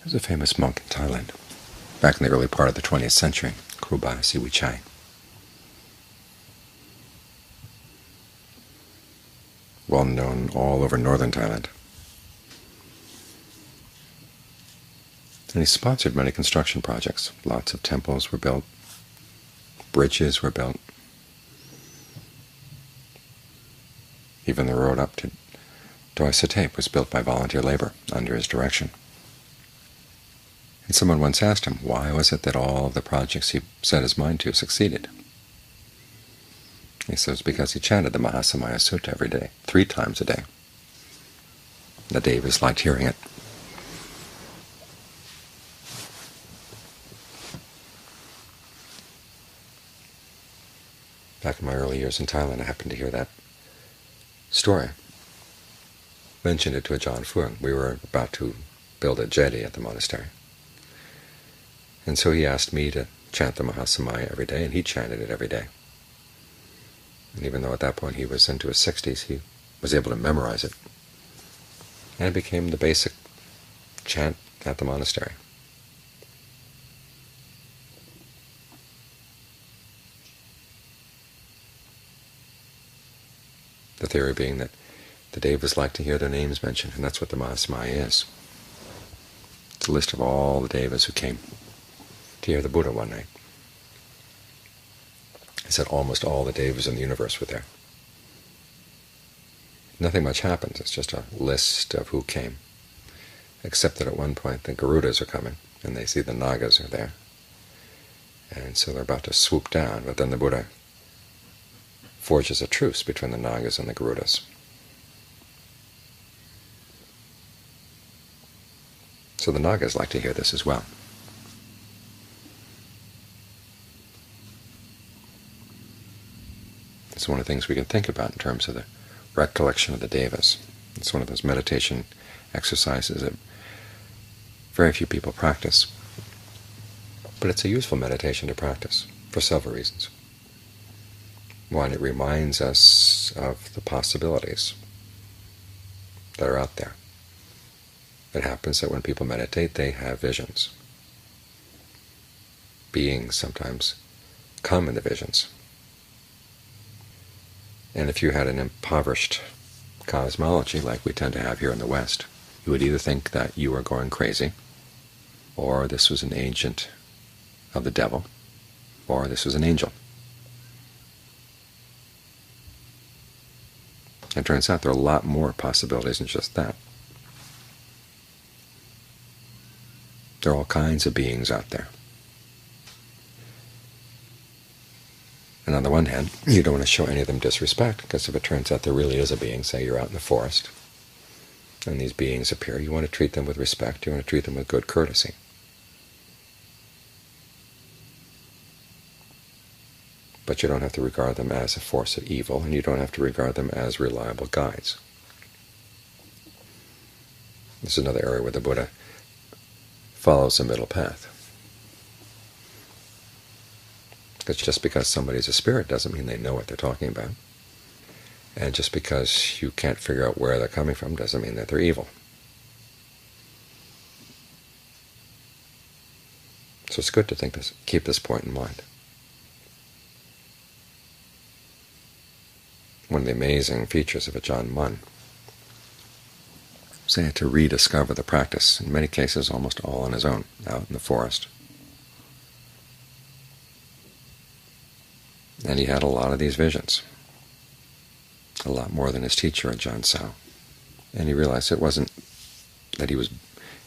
There's a famous monk in Thailand, back in the early part of the 20th century, Kruba Siwichai. Well known all over northern Thailand. And he sponsored many construction projects. Lots of temples were built, bridges were built. Even the road up to Doi Satep was built by volunteer labor under his direction. And someone once asked him, why was it that all of the projects he set his mind to succeeded? He says, because he chanted the Mahasamaya Sutta every day, 3 times a day. The Devas liked hearing it. Back in my early years in Thailand, I happened to hear that story. Mentioned it to Ajahn Fuang. We were about to build a jetty at the monastery. And so he asked me to chant the Mahasamaya every day, and he chanted it every day. And even though at that point he was into his 60s, he was able to memorize it. And it became the basic chant at the monastery. The theory being that the Devas like to hear their names mentioned, and that's what the Mahasamaya is. It's a list of all the Devas who came to hear the Buddha one night. He said almost all the Devas in the universe were there. Nothing much happens. It's just a list of who came, except that at one point the Garudas are coming, and they see the Nagas are there. And so they're about to swoop down, but then the Buddha forges a truce between the Nagas and the Garudas. So the Nagas like to hear this as well. It's one of the things we can think about in terms of the recollection of the Devas. It's one of those meditation exercises that very few people practice. But it's a useful meditation to practice for several reasons. One, it reminds us of the possibilities that are out there. It happens that when people meditate, they have visions. Beings sometimes come in the visions. And if you had an impoverished cosmology like we tend to have here in the West, you would either think that you were going crazy, or this was an agent of the devil, or this was an angel. It turns out there are a lot more possibilities than just that. There are all kinds of beings out there. And on the one hand, you don't want to show any of them disrespect, because if it turns out there really is a being, say you're out in the forest, and these beings appear, you want to treat them with respect, you want to treat them with good courtesy. But you don't have to regard them as a force of evil, and you don't have to regard them as reliable guides. This is another area where the Buddha follows the middle path. Because just because somebody's a spirit doesn't mean they know what they're talking about. And just because you can't figure out where they're coming from doesn't mean that they're evil. So it's good to keep this point in mind. One of the amazing features of Ajahn Mun, say, to rediscover the practice, in many cases almost all on his own, out in the forest. And he had a lot of these visions, a lot more than his teacher, Ajahn Sao. And he realized it wasn't that he was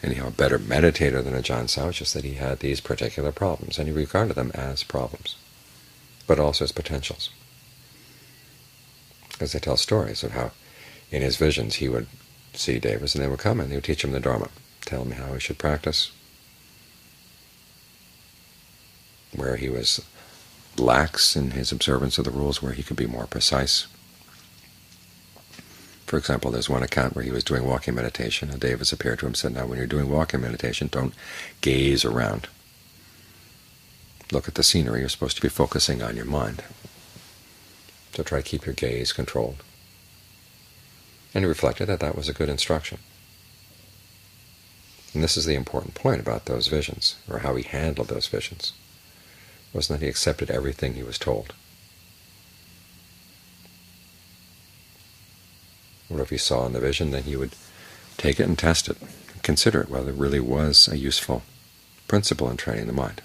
anyhow a better meditator than Ajahn Sao, it's just that he had these particular problems, and he regarded them as problems, but also as potentials. Because they tell stories of how in his visions he would see Devas, and they would come and they would teach him the Dharma, tell him how he should practice, where he was lax in his observance of the rules, where he could be more precise. For example, there's one account where he was doing walking meditation. A Devas appeared to him and said, now when you're doing walking meditation, don't gaze around. Look at the scenery. You're supposed to be focusing on your mind. So try to keep your gaze controlled. And he reflected that that was a good instruction. And this is the important point about those visions, or how he handled those visions. It wasn't that he accepted everything he was told. What if he saw in the vision, then he would take it and test it, and consider it whether it really was a useful principle in training the mind.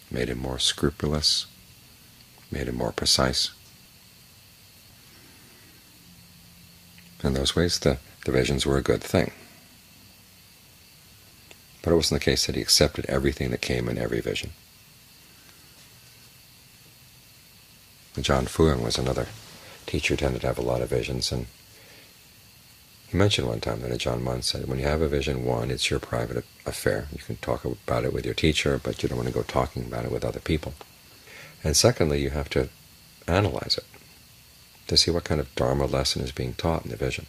Made him more scrupulous, made him more precise. In those ways, the visions were a good thing. But it wasn't the case that he accepted everything that came in every vision. John Fuang was another teacher who tended to have a lot of visions, and he mentioned one time that Ajahn Mun said, when you have a vision, one, it's your private affair. You can talk about it with your teacher, but you don't want to go talking about it with other people. And secondly, you have to analyze it to see what kind of Dharma lesson is being taught in the vision.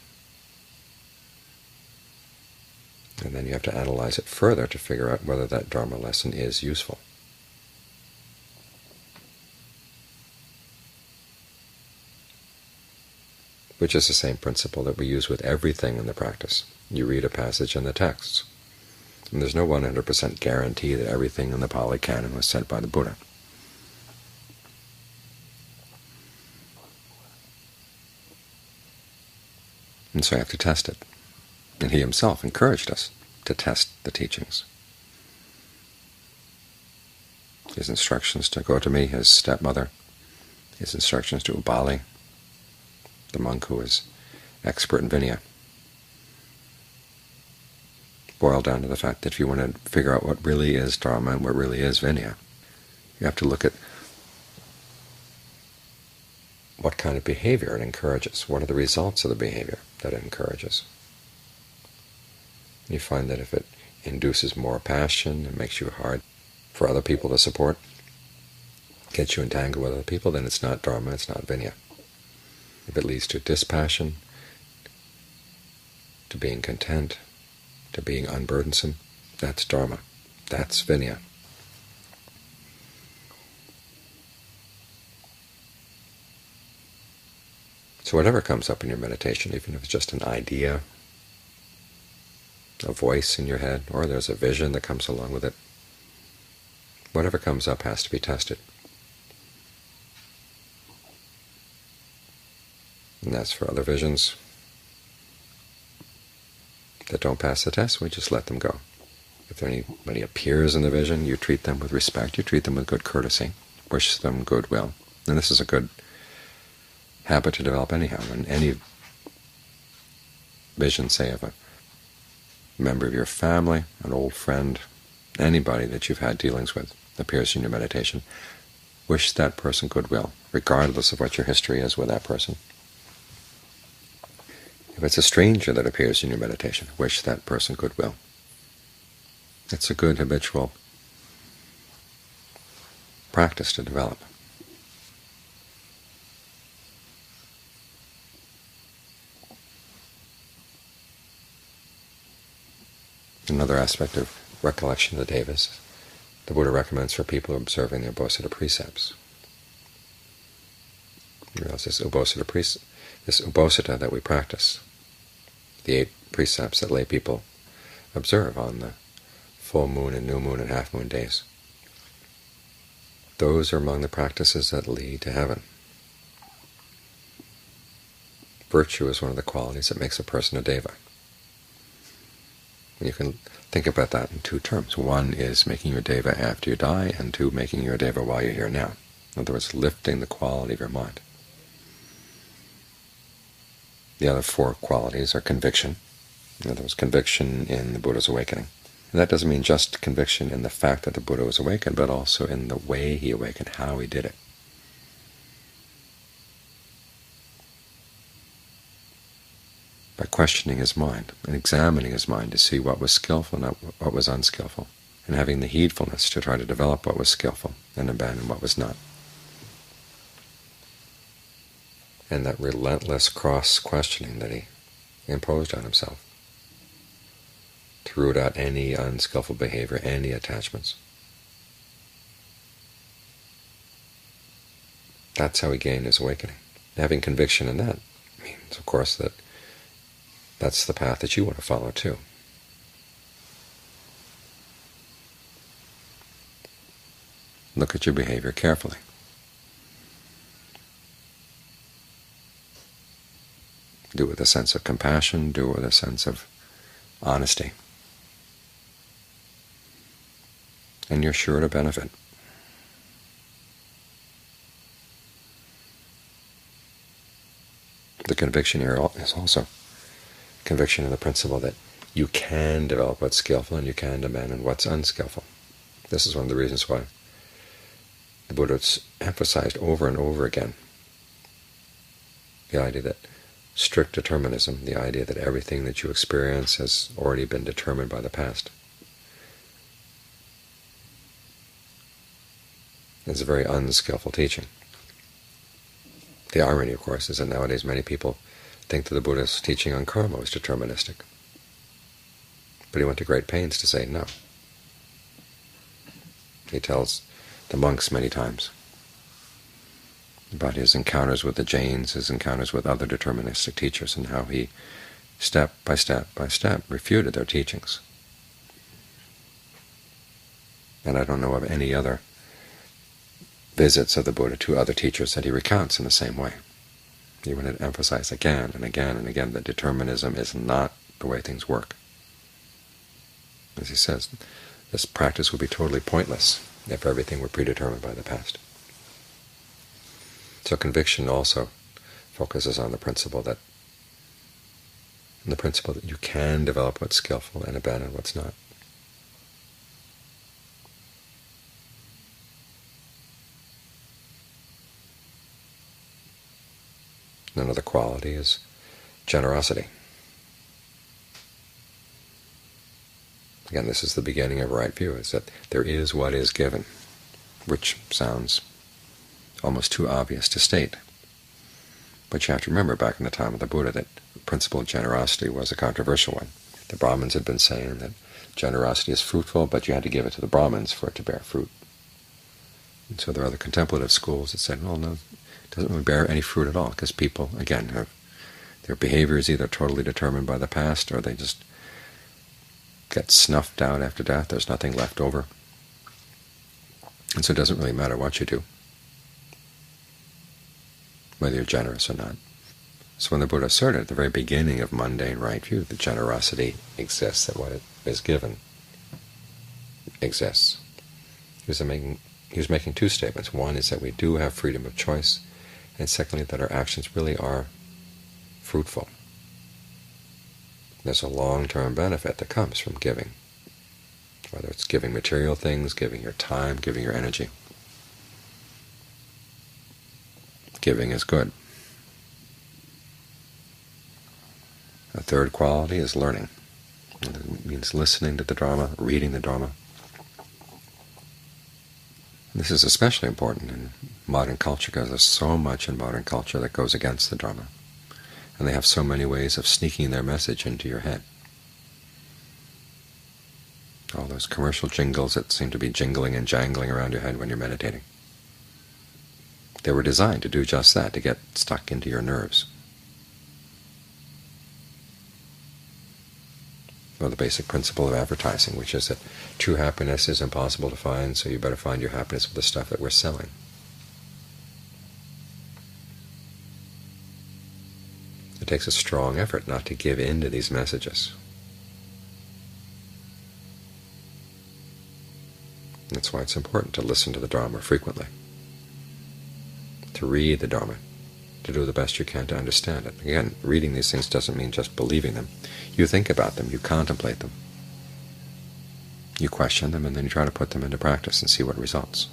And then you have to analyze it further to figure out whether that Dharma lesson is useful. Which is the same principle that we use with everything in the practice. You read a passage in the texts, and there's no 100% guarantee that everything in the Pali Canon was said by the Buddha. And so you have to test it. And he himself encouraged us to test the teachings. His instructions to Gotami, his stepmother, his instructions to Ubali, the monk who was expert in Vinaya, boil down to the fact that if you want to figure out what really is Dharma and what really is Vinaya, you have to look at what kind of behavior it encourages. What are the results of the behavior that it encourages? And you find that if it induces more passion, it makes you hard for other people to support, gets you entangled with other people, then it's not Dharma, it's not Vinaya. If it leads to dispassion, to being content, to being unburdensome, that's Dharma, that's Vinaya. So whatever comes up in your meditation, even if it's just an idea, a voice in your head, or there's a vision that comes along with it, whatever comes up has to be tested. And as for other visions that don't pass the test, we just let them go. If anybody appears in the vision, you treat them with respect, you treat them with good courtesy, wish them goodwill. And this is a good habit to develop anyhow. When any vision, say, of a member of your family, an old friend, anybody that you've had dealings with appears in your meditation, wish that person goodwill, regardless of what your history is with that person. If it's a stranger that appears in your meditation, wish that person goodwill. It's a good habitual practice to develop. Another aspect of Recollecting the Devas, the Buddha recommends for people observing the Ubosita precepts. You realize this Ubosita that we practice, the 8 precepts that lay people observe on the full moon and new moon and half moon days, those are among the practices that lead to heaven. Virtue is one of the qualities that makes a person a deva. You can think about that in 2 terms. One is making you a deva after you die, and 2, making you a deva while you're here now. In other words, lifting the quality of your mind. The other 4 qualities are conviction. In other words, conviction in the Buddha's awakening. And that doesn't mean just conviction in the fact that the Buddha was awakened, but also in the way he awakened, how he did it. By questioning his mind and examining his mind to see what was skillful and what was unskillful, and having the heedfulness to try to develop what was skillful and abandon what was not. And that relentless cross-questioning that he imposed on himself to root out any unskillful behavior, any attachments. That's how he gained his awakening. Having conviction in that means, of course, that that's the path that you want to follow too. Look at your behavior carefully. Do it with a sense of compassion, do it with a sense of honesty, and you're sure to benefit. The conviction here is also conviction in the principle that you can develop what's skillful and you can abandon what's unskillful. This is one of the reasons why the Buddha emphasized over and over again the idea that strict determinism, the idea that everything that you experience has already been determined by the past, is a very unskillful teaching. The irony, of course, is that nowadays many people think that the Buddha's teaching on karma was deterministic. But he went to great pains to say no. He tells the monks many times about his encounters with the Jains, his encounters with other deterministic teachers, and how he, step by step by step, refuted their teachings. And I don't know of any other visits of the Buddha to other teachers that he recounts in the same way. He would emphasize again and again and again that determinism is not the way things work. As he says, this practice would be totally pointless if everything were predetermined by the past. So conviction also focuses on the principle that you can develop what's skillful and abandon what's not. Another quality is generosity. Again, this is the beginning of right view, is that there is what is given, which sounds almost too obvious to state. But you have to remember, back in the time of the Buddha, that the principle of generosity was a controversial one. The Brahmins had been saying that generosity is fruitful, but you had to give it to the Brahmins for it to bear fruit. And so there are other contemplative schools that said, well, no, it doesn't really bear any fruit at all, because people, again, their behavior is either totally determined by the past, or they just get snuffed out after death. There's nothing left over. And so it doesn't really matter what you do, whether you're generous or not. So when the Buddha asserted at the very beginning of mundane right view that generosity exists, that what is given exists, he was making two statements. One is that we do have freedom of choice, and secondly, that our actions really are fruitful. There's a long-term benefit that comes from giving, whether it's giving material things, giving your time, giving your energy. Giving is good. A third quality is learning. It means listening to the Dharma, reading the Dharma. This is especially important in modern culture, because there's so much in modern culture that goes against the Dharma, and they have so many ways of sneaking their message into your head. All those commercial jingles that seem to be jingling and jangling around your head when you're meditating. They were designed to do just that, to get stuck into your nerves. Well, the basic principle of advertising, which is that true happiness is impossible to find, so you better find your happiness with the stuff that we're selling. It takes a strong effort not to give in to these messages. That's why it's important to listen to the Dharma frequently, to read the Dharma, to do the best you can to understand it. Again, reading these things doesn't mean just believing them. You think about them, you contemplate them, you question them, and then you try to put them into practice and see what results.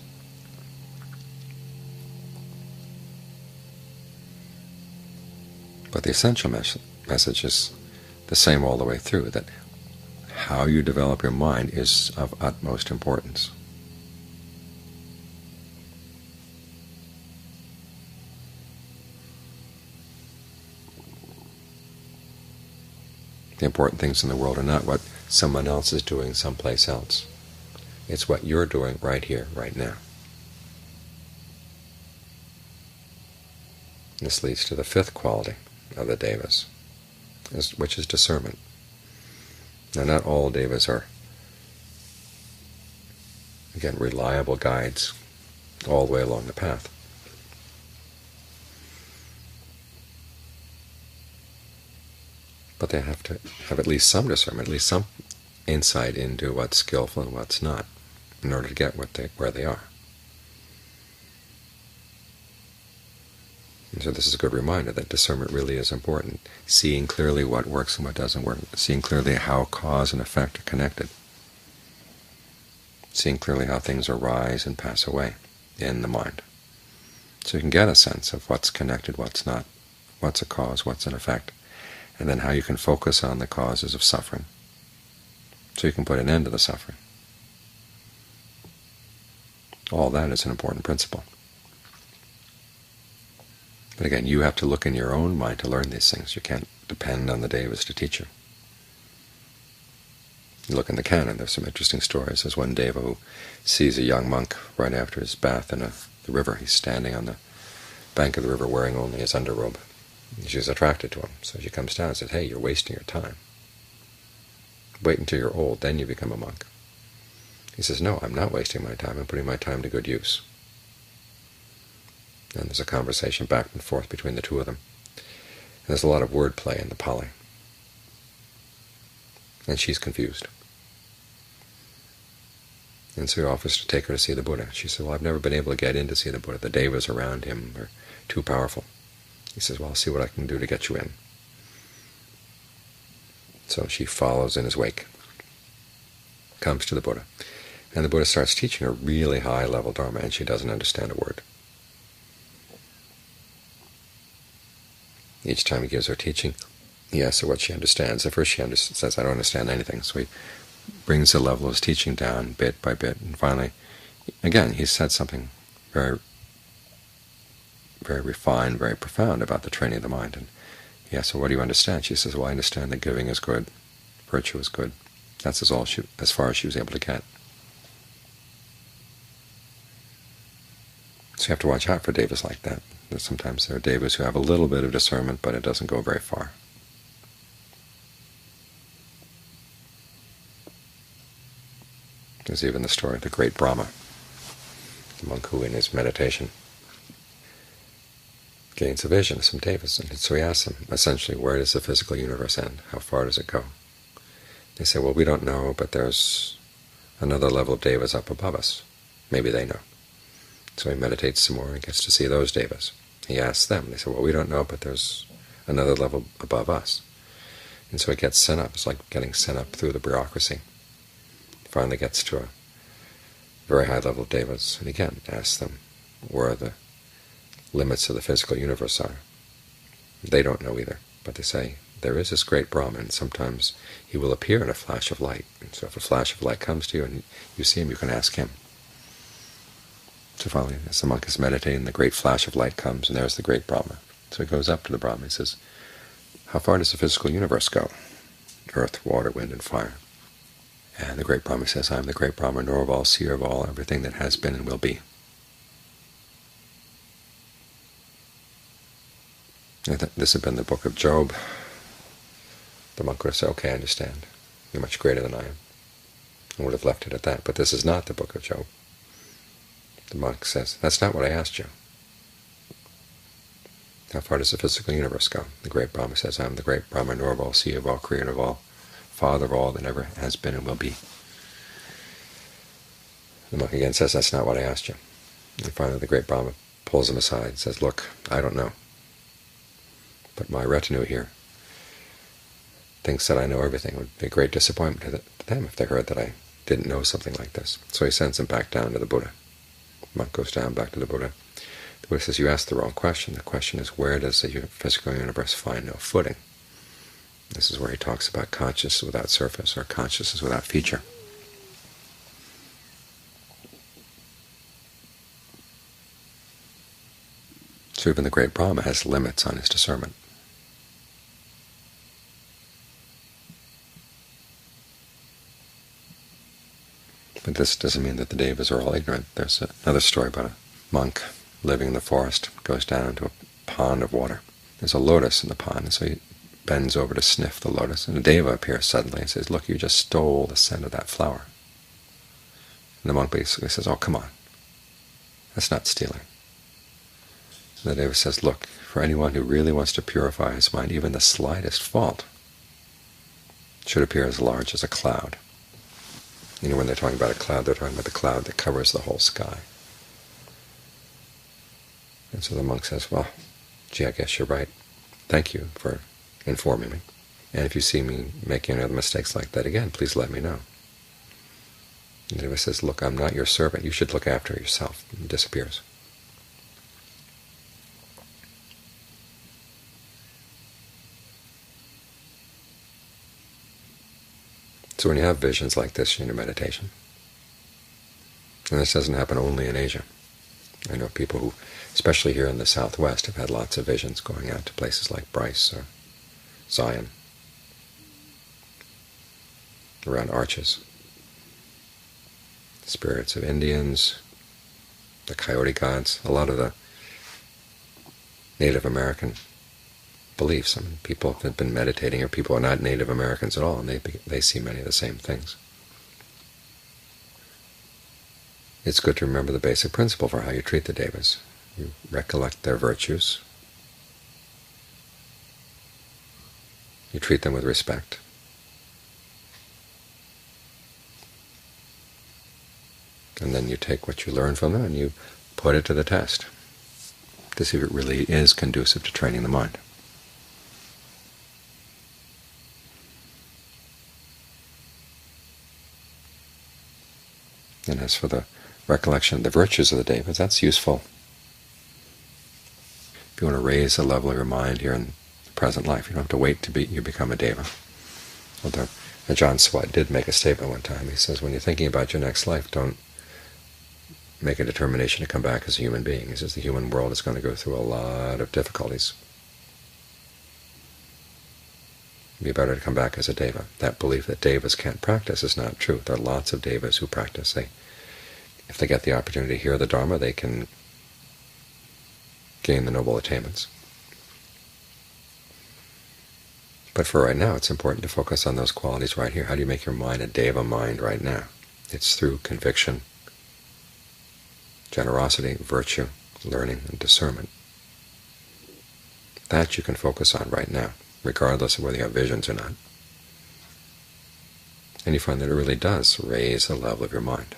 But the essential message is the same all the way through, that how you develop your mind is of utmost importance. The important things in the world are not what someone else is doing someplace else. It's what you're doing right here, right now. This leads to the fifth quality of the Devas, which is discernment. Now, not all Devas are, again, reliable guides all the way along the path. But they have to have at least some discernment, at least some insight into what's skillful and what's not, in order to get where they are. And so this is a good reminder that discernment really is important, seeing clearly what works and what doesn't work, seeing clearly how cause and effect are connected, seeing clearly how things arise and pass away in the mind. So you can get a sense of what's connected, what's not, what's a cause, what's an effect, and then how you can focus on the causes of suffering, so you can put an end to the suffering. All that is an important principle. But again, you have to look in your own mind to learn these things. You can't depend on the Devas to teach you. You look in the canon, there's some interesting stories. There's one Deva who sees a young monk right after his bath in the river. He's standing on the bank of the river wearing only his underrobe. She's attracted to him, so she comes down and says, "Hey, you're wasting your time. Wait until you're old, then you become a monk." He says, "No, I'm not wasting my time. I'm putting my time to good use." And there's a conversation back and forth between the two of them. And there's a lot of wordplay in the Pali. And she's confused. And so he offers to take her to see the Buddha. She says, "Well, I've never been able to get in to see the Buddha. The Devas around him are too powerful." He says, "Well, I'll see what I can do to get you in." So she follows in his wake, comes to the Buddha, and the Buddha starts teaching her really high-level Dharma, and she doesn't understand a word. Each time he gives her teaching, he asks her what she understands. At first she says, "I don't understand anything." So he brings the level of his teaching down bit by bit, and finally, again, he said something very, very refined, very profound about the training of the mind. And he asks her, "What do you understand?" She says, "Well, I understand that giving is good, virtue is good." That's as far as she was able to get. So you have to watch out for Devas like that. Sometimes there are Devas who have a little bit of discernment, but it doesn't go very far. There's even the story of the great Brahma, the monk who in his meditation gains a vision of some Devas. And so he asks them, essentially, where does the physical universe end? How far does it go? They say, "Well, we don't know, but there's another level of Devas up above us. Maybe they know." So he meditates some more and gets to see those Devas. He asks them. They say, "Well, we don't know, but there's another level above us." And so he gets sent up. It's like getting sent up through the bureaucracy. Finally gets to a very high level of Devas, and again asks them where the limits of the physical universe are. They don't know either, but they say, there is this great Brahman, and sometimes he will appear in a flash of light. And so if a flash of light comes to you and you see him, you can ask him. So finally, as the monk is meditating, the great flash of light comes, and there's the great Brahma. So he goes up to the Brahma. He says, "How far does the physical universe go? Earth, water, wind, and fire." And the great Brahma says, "I am the great Brahma, knower of all, seer of all, everything that has been and will be." If this had been the book of Job, the monk would have said, "Okay, I understand. You're much greater than I am," and would have left it at that. But this is not the book of Job. The monk says, "That's not what I asked you. How far does the physical universe go?" The great Brahma says, "I am the great Brahma, knower of all, seer of all, creator of all, father of all that ever has been and will be." The monk again says, "That's not what I asked you." And finally the great Brahma pulls him aside and says, "Look, I don't know, but my retinue here thinks that I know everything. It would be a great disappointment to them if they heard that I didn't know something like this." So he sends him back down to the Buddha. The monk goes down back to the Buddha. The Buddha says, "You asked the wrong question. The question is, where does the physical universe find no footing?" This is where he talks about consciousness without surface, or consciousness without feature. So even the great Brahma has limits on his discernment. But this doesn't mean that the Devas are all ignorant. There's another story about a monk living in the forest, goes down into a pond of water. There's a lotus in the pond, and so he bends over to sniff the lotus, and a Deva appears suddenly and says, "Look, you just stole the scent of that flower." And the monk basically says, "Oh, come on." That's not stealing. The Deva says, look, for anyone who really wants to purify his mind, even the slightest fault should appear as large as a cloud. When they're talking about a cloud, they're talking about the cloud that covers the whole sky. And so the monk says, well, gee, I guess you're right. Thank you for informing me. And if you see me making any other mistakes like that again, please let me know. And the Deva says, look, I'm not your servant. You should look after yourself. And disappears. So when you have visions like this in your meditation, and this doesn't happen only in Asia. I know people who, especially here in the Southwest, have had lots of visions going out to places like Bryce or Zion, around arches. Spirits of Indians, the coyote gods, a lot of the Native American beliefs. I mean, people have been meditating, or people are not Native Americans at all, and they see many of the same things. It's good to remember the basic principle for how you treat the Devas. You recollect their virtues. You treat them with respect. And then you take what you learn from them and you put it to the test to see if it really is conducive to training the mind. And as for the recollection of the virtues of the Devas, that's useful. If you want to raise the level of your mind here in the present life, you don't have to wait to you become a Deva. Although Ajahn Swat did make a statement one time. He says, when you're thinking about your next life, don't make a determination to come back as a human being. He says the human world is going to go through a lot of difficulties. It would be better to come back as a Deva. That belief that Devas can't practice is not true. There are lots of Devas who practice. If they get the opportunity to hear the Dharma, they can gain the noble attainments. But for right now, it's important to focus on those qualities right here. How do you make your mind a Deva mind right now? It's through conviction, generosity, virtue, learning, and discernment. That you can focus on right now, regardless of whether you have visions or not. And you find that it really does raise the level of your mind.